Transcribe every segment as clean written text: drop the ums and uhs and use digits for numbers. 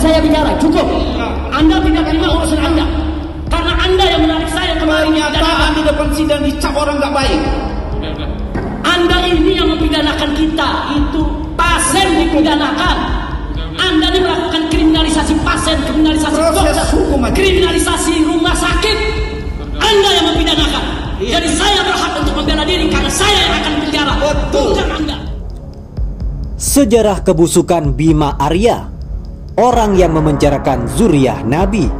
Saya bicara, cukup. Anda tidak terima urusan Anda. Karena Anda yang menarik saya kemarin. Pernyataan di depan sidang dicap orang nggak baik. Anda ini yang mempidanakan kita. Itu pasien dipidanakan. Anda ini melakukan kriminalisasi pasien, kriminalisasi dokter, kriminalisasi rumah sakit. Anda yang mempidanakan. Jadi saya berhak untuk membela diri karena saya yang akan penjara. Bukan Anda. Sejarah kebusukan Bima Arya, orang yang memenjarakan zuriat Nabi.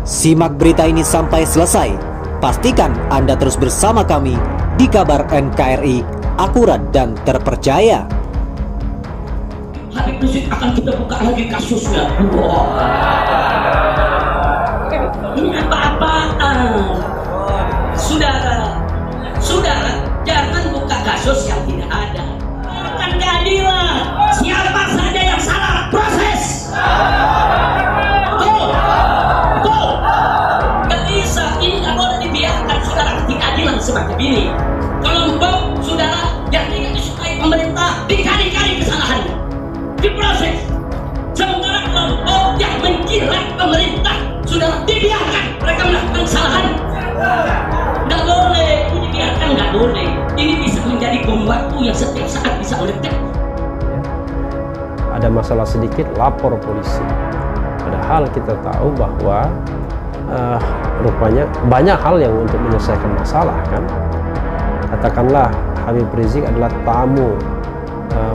Simak berita ini sampai selesai. Pastikan Anda terus bersama kami di Kabar NKRI, akurat dan terpercaya. Habib Rizik akan kita buka lagi kasusnya. Ini apa-apaan? Saudara, jangan buka kasus yang tidak ada. Akan keadilan. Siapa saja yang salah, proses. Tuh. Gak bisa, ini gak boleh dibiarkan saudara keadilan seperti ini. Kelompok saudara yang tidak disukai pemerintah dikali-kali kesalahannya, diproses. Sementara kelompok yang menjilat pemerintah saudara dibiarkan mereka melakukan kesalahan. Nggak boleh, ini dibiarkan, nggak boleh. Ini bisa menjadi bom waktu yang setiap saat bisa meledak. Ada masalah sedikit, lapor polisi. Padahal kita tahu bahwa rupanya banyak hal yang untuk menyelesaikan masalah kan. Katakanlah Habib Rizik adalah tamu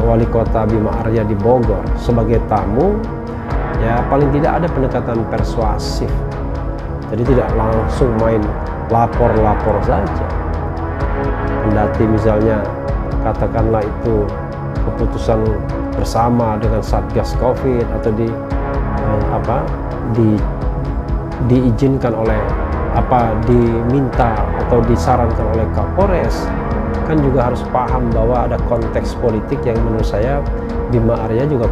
wali kota Bima Arya di Bogor. Sebagai tamu, ya paling tidak ada pendekatan persuasif. Jadi tidak langsung main lapor-lapor saja. Kendati misalnya katakanlah itu keputusan bersama dengan Satgas Covid atau diizinkan oleh diminta atau disarankan oleh Kapolres, kan juga harus paham bahwa ada konteks politik yang menurut saya Bima Arya juga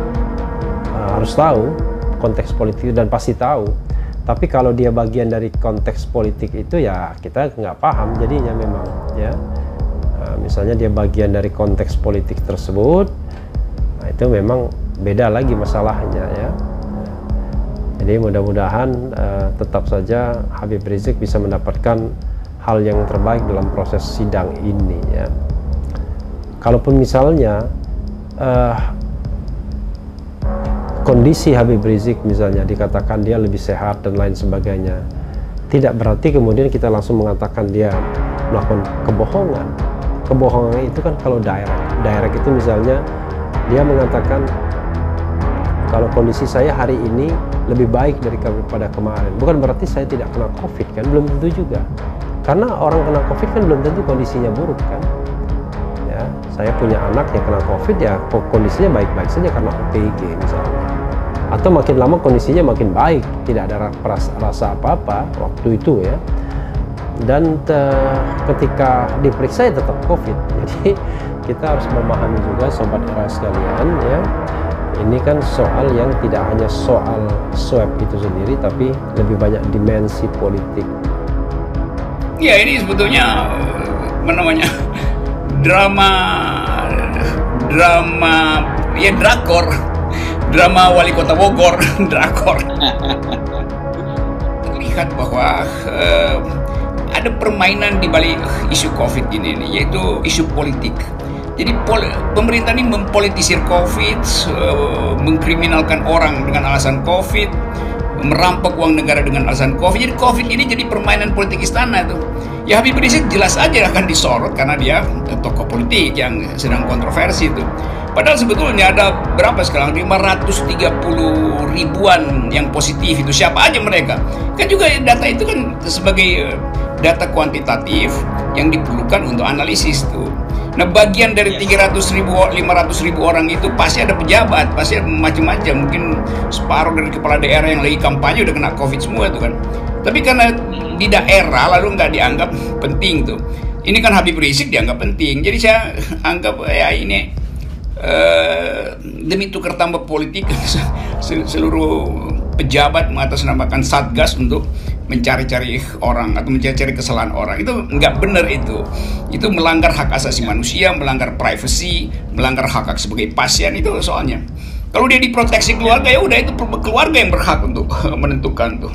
harus tahu konteks politik dan pasti tahu. Tapi kalau dia bagian dari konteks politik itu ya kita nggak paham jadinya memang ya. Misalnya dia bagian dari konteks politik tersebut, nah itu memang beda lagi masalahnya ya. Jadi mudah-mudahan tetap saja Habib Rizik bisa mendapatkan hal yang terbaik dalam proses sidang ini ya. Kalaupun misalnya kondisi Habib Rizik misalnya dikatakan dia lebih sehat dan lain sebagainya, tidak berarti kemudian kita langsung mengatakan dia melakukan kebohongan. Kebohongan itu kan kalau direct itu misalnya dia mengatakan kalau kondisi saya hari ini lebih baik daripada kemarin, bukan berarti saya tidak kena COVID kan, belum tentu juga. Karena orang kena COVID kan belum tentu kondisinya buruk kan. Ya, saya punya anak yang kena COVID ya kondisinya baik-baik saja karena OTG misalnya. Atau makin lama kondisinya makin baik, tidak ada rasa apa-apa waktu itu ya. Dan ketika diperiksa ya tetap COVID. Jadi kita harus memahami juga sobat era sekalian ya. Ini kan soal yang tidak hanya soal swab itu sendiri, tapi lebih banyak dimensi politik. Ya ini sebetulnya drama ya drakor, drama wali kota Bogor, drakor. Terlihat bahwa ada permainan di balik isu COVID ini, yaitu isu politik. Jadi pemerintah ini mempolitisir COVID, mengkriminalkan orang dengan alasan COVID, merampok uang negara dengan alasan COVID. Jadi COVID ini jadi permainan politik istana tuh. Ya Habib Rizik jelas aja akan disorot karena dia tokoh politik yang sedang kontroversi itu. Padahal sebetulnya ada berapa sekarang? 530 ribuan yang positif itu. Siapa aja mereka? Kan juga data itu kan sebagai data kuantitatif yang diperlukan untuk analisis tuh. Nah bagian dari 500 ribu orang itu pasti ada pejabat, pasti ada macam-macam. Mungkin separuh dari kepala daerah yang lagi kampanye udah kena COVID semua itu kan. Tapi karena di daerah lalu nggak dianggap penting tuh. Ini kan Habib Rizik dianggap penting. Jadi saya anggap ya ini demi tukar tambah politik seluruh pejabat mengatasnamakan Satgas untuk mencari-cari orang atau mencari-cari kesalahan orang. Itu nggak benar itu melanggar hak asasi manusia, melanggar privasi, melanggar hak sebagai pasien itu soalnya. Kalau dia diproteksi keluarga, ya udah itu keluarga yang berhak untuk menentukan tuh.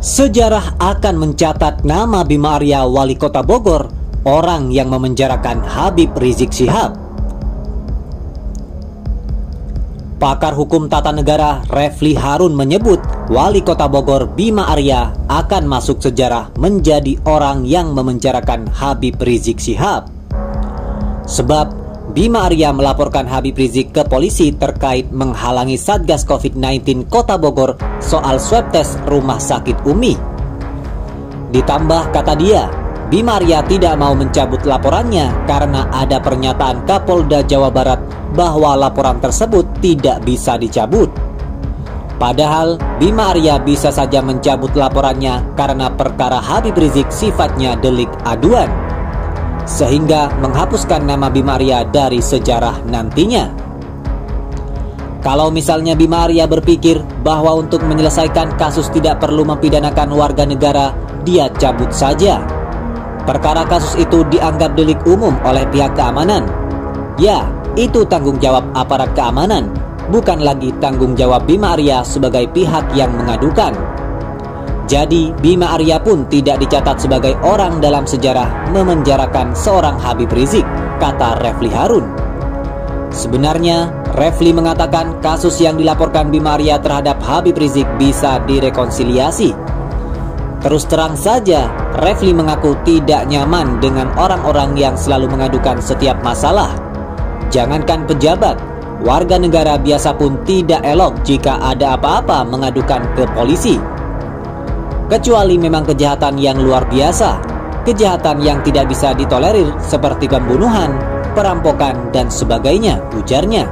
Sejarah akan mencatat nama Bima Arya, wali kota Bogor, orang yang memenjarakan Habib Rizik Syihab. Pakar hukum tata negara Refli Harun menyebut wali kota Bogor Bima Arya akan masuk sejarah menjadi orang yang memenjarakan Habib Rizik Syihab. Sebab Bima Arya melaporkan Habib Rizik ke polisi terkait menghalangi Satgas COVID-19 Kota Bogor soal swab tes rumah sakit Umi. Ditambah, kata dia, Bima Arya tidak mau mencabut laporannya karena ada pernyataan Kapolda Jawa Barat bahwa laporan tersebut tidak bisa dicabut. Padahal Bima Arya bisa saja mencabut laporannya karena perkara Habib Rizik sifatnya delik aduan, sehingga menghapuskan nama Bima Arya dari sejarah nantinya. Kalau misalnya Bima Arya berpikir bahwa untuk menyelesaikan kasus tidak perlu mempidanakan warga negara, dia cabut saja. Perkara kasus itu dianggap delik umum oleh pihak keamanan. Ya, itu tanggung jawab aparat keamanan, bukan lagi tanggung jawab Bima Arya sebagai pihak yang mengadukan. Jadi Bima Arya pun tidak dicatat sebagai orang dalam sejarah memenjarakan seorang Habib Rizik, kata Refli Harun. Sebenarnya Refli mengatakan kasus yang dilaporkan Bima Arya terhadap Habib Rizik bisa direkonsiliasi. Terus terang saja, Refli mengaku tidak nyaman dengan orang-orang yang selalu mengadukan setiap masalah. Jangankan pejabat, warga negara biasa pun tidak elok jika ada apa-apa mengadukan ke polisi. Kecuali memang kejahatan yang luar biasa, kejahatan yang tidak bisa ditolerir seperti pembunuhan, perampokan, dan sebagainya, ujarnya.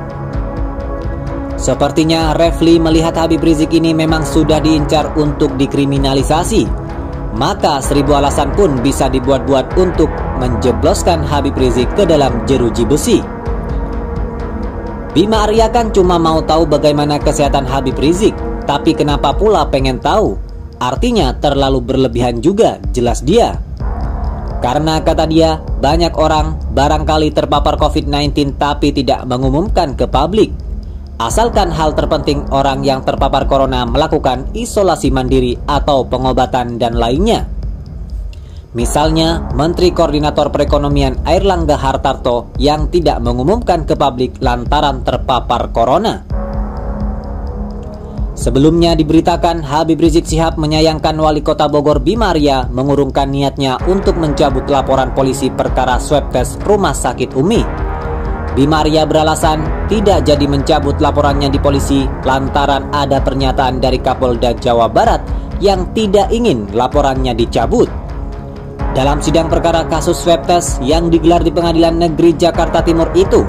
Sepertinya Refli melihat Habib Rizik ini memang sudah diincar untuk dikriminalisasi. Maka 1000 alasan pun bisa dibuat-buat untuk menjebloskan Habib Rizik ke dalam jeruji besi. Bima Arya kan cuma mau tahu bagaimana kesehatan Habib Rizik, tapi kenapa pula pengen tahu? Artinya terlalu berlebihan juga, jelas dia. Karena kata dia, banyak orang barangkali terpapar COVID-19 tapi tidak mengumumkan ke publik. Asalkan hal terpenting orang yang terpapar corona melakukan isolasi mandiri atau pengobatan dan lainnya. Misalnya, Menteri Koordinator Perekonomian Airlangga Hartarto yang tidak mengumumkan ke publik lantaran terpapar corona. Sebelumnya diberitakan Habib Rizik Syihab menyayangkan wali kota Bogor Bima Arya mengurungkan niatnya untuk mencabut laporan polisi perkara swab tes rumah sakit Umi. Bima Arya beralasan tidak jadi mencabut laporannya di polisi lantaran ada pernyataan dari Kapolda Jawa Barat yang tidak ingin laporannya dicabut. Dalam sidang perkara kasus swab tes yang digelar di Pengadilan Negeri Jakarta Timur itu,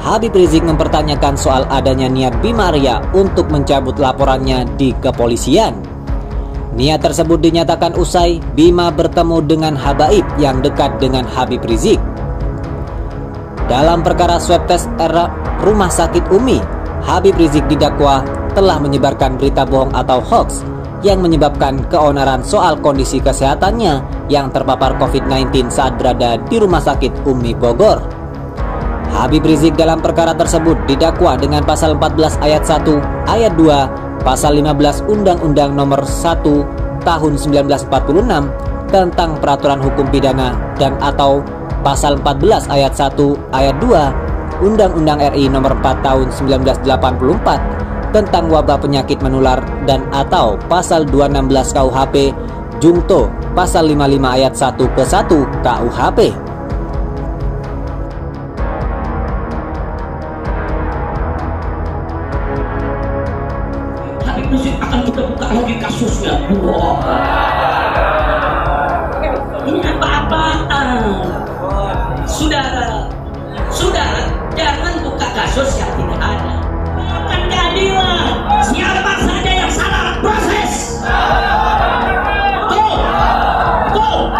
Habib Rizik mempertanyakan soal adanya niat Bima Arya untuk mencabut laporannya di kepolisian. Niat tersebut dinyatakan usai Bima bertemu dengan habaib yang dekat dengan Habib Rizik. Dalam perkara swab tes rumah sakit Umi, Habib Rizik didakwa telah menyebarkan berita bohong atau hoax yang menyebabkan keonaran soal kondisi kesehatannya yang terpapar COVID-19 saat berada di rumah sakit Umi Bogor. Habib Rizik dalam perkara tersebut didakwa dengan pasal 14 ayat 1, ayat 2, pasal 15 Undang-Undang Nomor 1 Tahun 1946 tentang Peraturan Hukum Pidana dan atau pasal 14 ayat 1, ayat 2 Undang-Undang RI Nomor 4 Tahun 1984 tentang wabah penyakit menular dan atau pasal 216 KUHP Jungto pasal 55 ayat 1 ke 1 KUHP. Habib Rizik akan kita buka lagi kasusnya. Wah, ini apa-apaan? Saudara, jangan buka kasus yang tidak ada. Bukan keadilan. Siapa saja yang salah proses. Tuh,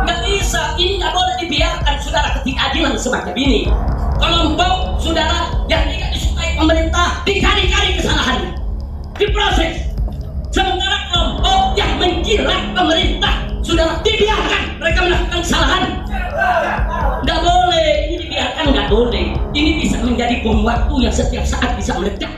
nggak bisa. Ini nggak boleh dibiarkan, saudara, ketidakadilan semacam ini. Kelompok dikali-kali kesalahannya, diproses. Sementara kelompok yang menjilat pemerintah sudah dibiarkan mereka melakukan kesalahan. Nggak boleh, ini dibiarkan, nggak boleh. Ini bisa menjadi bom waktu yang setiap saat bisa meledak.